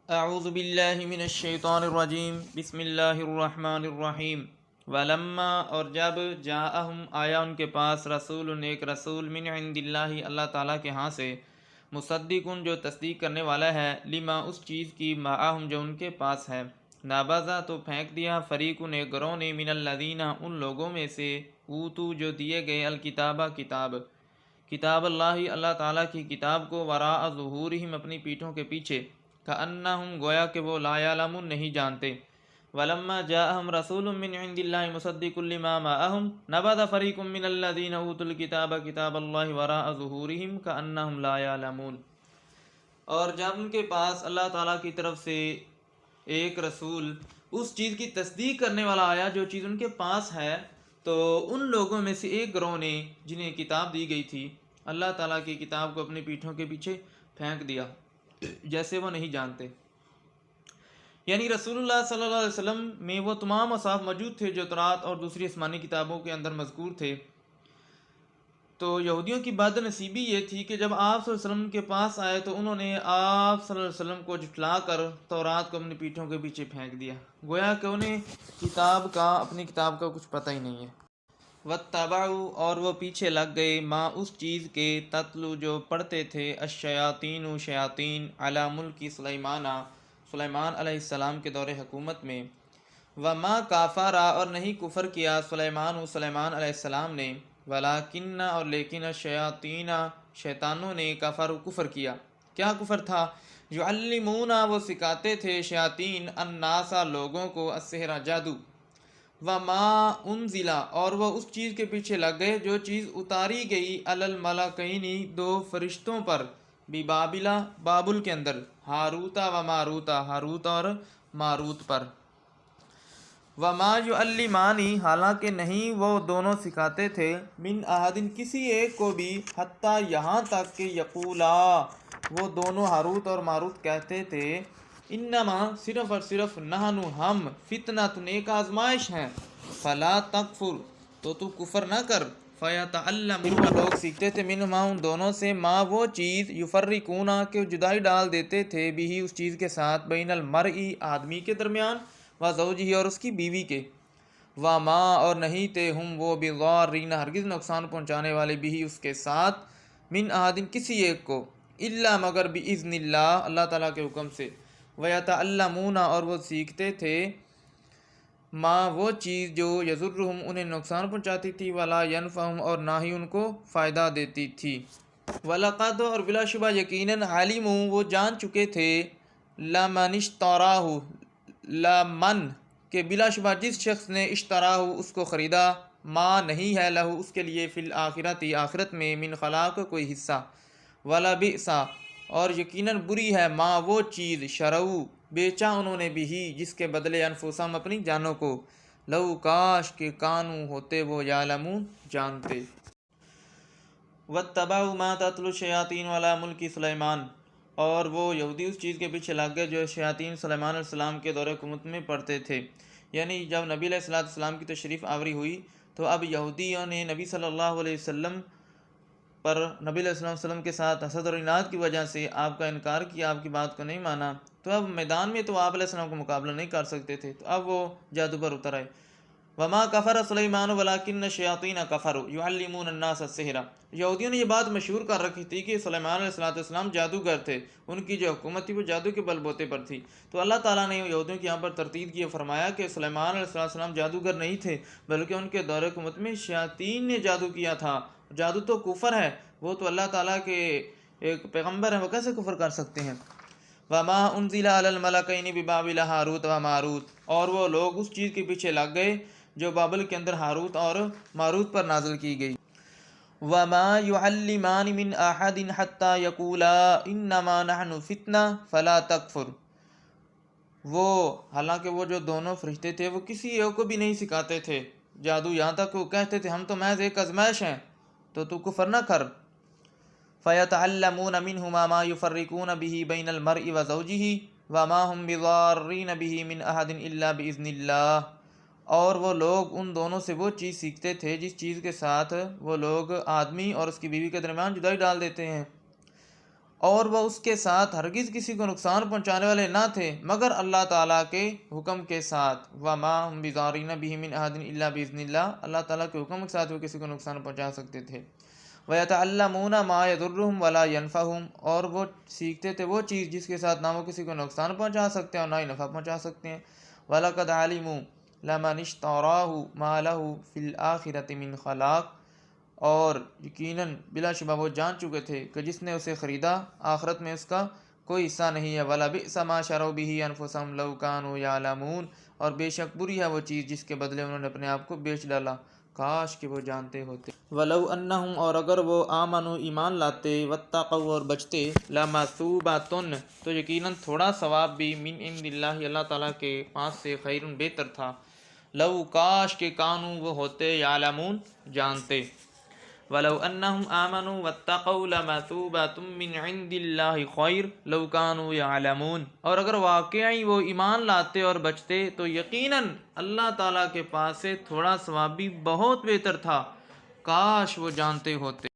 اعوذ باللہ من الشیطان الرجیم بسم اللہ الرحمن الرحیم ولما اور جب جاءہم آیا ان کے پاس رسول ایک رسول من عند اللہ اللہ تعالیٰ کے ہاں سے مصدقن جو تصدیق کرنے والا ہے لما اس چیز کی معاہم جو ان کے پاس ہے نابذا تو پھینک دیا فریقن ایک گروہ نے من الذین ان لوگوں میں سے اوتو جو دیے گئے الکتابہ کتاب اللہ اللہ تعالیٰ کی کتاب کو وراء ظہورہم اپنی پیٹھوں کے پیچھے کأنہم گویا کہ وہ لا یعلمون نہیں جانتے ولما جاءہم رسول من عند اللہ مصدق لما معہم نبذ فریق من الذین اوتوا الکتاب کتاب اللہ وراء ظہورہم کأنہم لا یعلمون۔ اور جب ان کے پاس اللہ تعالیٰ کی طرف سے ایک رسول اس چیز کی تصدیق کرنے والا آیا جو چیز ان کے پاس ہے، تو ان لوگوں میں سے ایک گروہ نے جنہیں کتاب دی گئی تھی اللہ تعالیٰ کی کتاب کو اپنی پیٹھوں کے پیچھے پھینک دیا جیسے وہ نہیں جانتے۔ یعنی رسول اللہ صلی اللہ علیہ وسلم میں وہ تمام اوصاف موجود تھے جو تورات اور دوسری آسمانی کتابوں کے اندر مذکور تھے۔ تو یہودیوں کی بد نصیبی یہ تھی کہ جب آپ صلی اللہ علیہ وسلم کے پاس آئے تو انہوں نے آپ صلی اللہ علیہ وسلم کو جھٹلا کر تورات کو اپنی پیٹھوں کے پیچھے پھینک دیا، گویا کہ انہیں اپنی کتاب کا کچھ پتہ ہی نہیں ہے۔ واتبعوا اور وہ پیچھے لگ گئے ما اس چیز کے تتلو جو پڑھتے تھے الشیاطین شیاطین علی ملک سلیمان علیہ السلام کے دور حکومت میں، وما کافرا اور نہیں کفر کیا سلیمان علیہ السلام نے، ولیکن اور لیکن الشیاطین شیطانوں نے کفر کیا۔ کیا کفر تھا؟ یعلمون وہ سکھاتے تھے شیاطین الناس لوگوں کو السحر جادو، وما انزلا اور وہ اس چیز کے پیچھے لگ گئے جو چیز اتاری گئی علی الملکین دو فرشتوں پر ببابل بابل کے اندر، ہاروتا و ماروتا ہاروت اور ماروت پر۔ وما یعلمانی حالانکہ نہیں وہ دونوں سکھاتے تھے من احدن کسی ایک کو بھی، حتیٰ یہاں تک کہ یقولا وہ دونوں ہاروت اور ماروت کہتے تھے انما صرف اور صرف نحن ہم فتنۃ ایک آزمائش ہیں، فلا تکفر تو کفر نہ کر، فیتعلمون لوگ سیکھتے تھے منہما ان دونوں سے ما وہ چیز یفرقون کہ جدائی ڈال دیتے تھے بھی اس چیز کے ساتھ بین المرئی آدمی کے درمیان و زوجہ اور اس کی بیوی کے، وما اور نہیں تھے ہم وہ بضارین ہرگز نقصان پہنچانے والے بھی اس کے ساتھ من احدن کسی ایک کو، الا مگر باذن اللہ اللہ تعالیٰ کے حکم سے، ویتعلمون اور وہ سیکھتے تھے ما وہ چیز جو یضرہم انہیں نقصان پہنچاتی تھی ولا ینفعہم اور نہ ہی ان کو فائدہ دیتی تھی، وَلَقَدْ اور بلا شبہ یقیناً عَلِمُوا وہ جان چکے تھے لَمَنِ اشْتَرَاهُ لَمَن کہ بلا شبہ جس شخص نے اشتراہ اس کو خریدا، ما نہیں ہے لہو اس کے لیے فی الآخرت آخرت میں من خلاق کوئی حصہ، ولا بئس اور یقیناً بری ہے ما وہ چیز شرعو بیچا انہوں نے بھی جس کے بدلے انفسہم اپنی جانوں کو، لو کاش کہ کانو ہوتے وہ یعلمون جانتے۔ واتبعوا ما تتلو الشیاطین علی ملک سلیمان اور وہ یہودی اس چیز کے پیچھے لگ گئے جو شیاطین سلیمان علیہ السلام کے دور حکومت میں پڑھتے تھے۔ یعنی جب نبی علیہ السلام کی تشریف آوری ہوئی تو اب یہودیوں نے نبی صلی اللہ علیہ وسلم پر نبی علیہ السلام کے ساتھ حسد اور عناد کی وجہ سے آپ کا انکار کیا، آپ کی بات کو نہیں مانا، تو اب میدان میں تو آپ علیہ السلام کو مقابلہ نہیں کر سکتے تھے، تو اب وہ جادو پر اتر آئے۔ وما کفر سلیمان ولکن الشیاطین کفروا یعلمون الناس السحر، یہودیوں نے یہ بات مشہور کر رکھی تھی کہ سلیمان علیہ السلام جادوگر تھے، ان کی جو حکومت تھی وہ جادو کے بل بوتے پر تھی۔ تو اللہ تعالیٰ نے یہودیوں کی یہاں پر تردید کی، فرمایا کہ سلیمان علیہ السلام جادوگر نہیں تھے بلکہ ان کے دور حکومت میں شیاطین نے جادو کیا تھا۔ جادو تو کفر ہے، وہ تو اللہ تعالیٰ کے ایک پیغمبر ہیں، وہ کیسے کفر کر سکتے ہیں۔ وما انزل علی الملکین ببابل ہاروت و ماروت اور وہ لوگ اس چیز کے پیچھے لگ گئے جو بابل کے اندر ہاروت اور ماروت پر نازل کی گئی۔ وما یعلمان من احد حتی یقولا انما نحن فتنہ فلا تکفر، وہ حالانکہ وہ جو دونوں فرشتے تھے وہ کسی ایک کو بھی نہیں سکھاتے تھے جادو، یہاں تک کہ وہ کہتے تھے ہم تو محض ایک آزمائش ہیں تو کفر نہ کر۔ فیتعلمون منہما ما یفرقون به بین المرء وزوجہ وما هم بضارین به من احد الا باذن اللہ، اور وہ لوگ ان دونوں سے وہ چیز سیکھتے تھے جس چیز کے ساتھ وہ لوگ آدمی اور اس کی بیوی کے درمیان جدائی ڈال دیتے ہیں، اور وہ اس کے ساتھ ہرگز کسی کو نقصان پہنچانے والے نہ تھے مگر اللہ تعالیٰ کے حکم کے ساتھ۔ وَمَا هُمْ بِضَارِّينَ بِهِ مِنْ أَحَدٍ إِلَّا بِإِذْنِ اللَّهِ، اللہ تعالیٰ کے حکم کے ساتھ وہ کسی کو نقصان پہنچا سکتے تھے۔ وَيَتَعَلَّمُونَ مَا يَضُرُّهُمْ وَلَا يَنْفَعُهُمْ، اور وہ سیکھتے تھے وہ چیز جس کے ساتھ نہ وہ کسی کو نقصان پہنچا سکتے ہیں اور نہ ہی نفع پہنچا سکتے ہیں۔ وَلَقَدْ عَلِمُوا لَمَنِ اشْتَرَاهُ مَا لَهُ فِي الْآخِرَةِ مِنْ خَلَاقٍ، اور یقیناً بلا شبہ وہ جان چکے تھے کہ جس نے اسے خریدا آخرت میں اس کا کوئی حصہ نہیں ہے۔ وَلَبِئْسَ مَا شَرَوْا بِهِ أَنفُسَهُمْ لَوْ كَانُوا يَعْلَمُونَ، اور بے شک بری ہے وہ چیز جس کے بدلے انہوں نے اپنے آپ کو بیچ ڈالا، کاش کہ وہ جانتے ہوتے۔ وَلَوْ أَنَّهُمْ، اور اگر وہ آمنوا ایمان لاتے، واتقوا اور بچتے، لَمَثُوبَةٌ تو یقیناً تھوڑا ثواب بھی، من عند اللہ اللہ تعالیٰ کے پاس سے، خیرٌ بہتر تھا، لو کاش کہ کانوا وہ ہوتے، یعلمون جانتے۔ وَلَوْ أَنَّهُمْ آمَنُوا وَاتَّقَوْا لَمَثُوبَةٌ مِّنْ عِندِ اللَّهِ خَيْرٌ لَوْ كَانُوا يَعْلَمُونَ، اور اگر واقعی وہ ایمان لاتے اور بچتے تو یقیناً اللہ تعالیٰ کے پاس سے تھوڑا ثواب بھی بہت بہتر تھا، کاش وہ جانتے ہوتے۔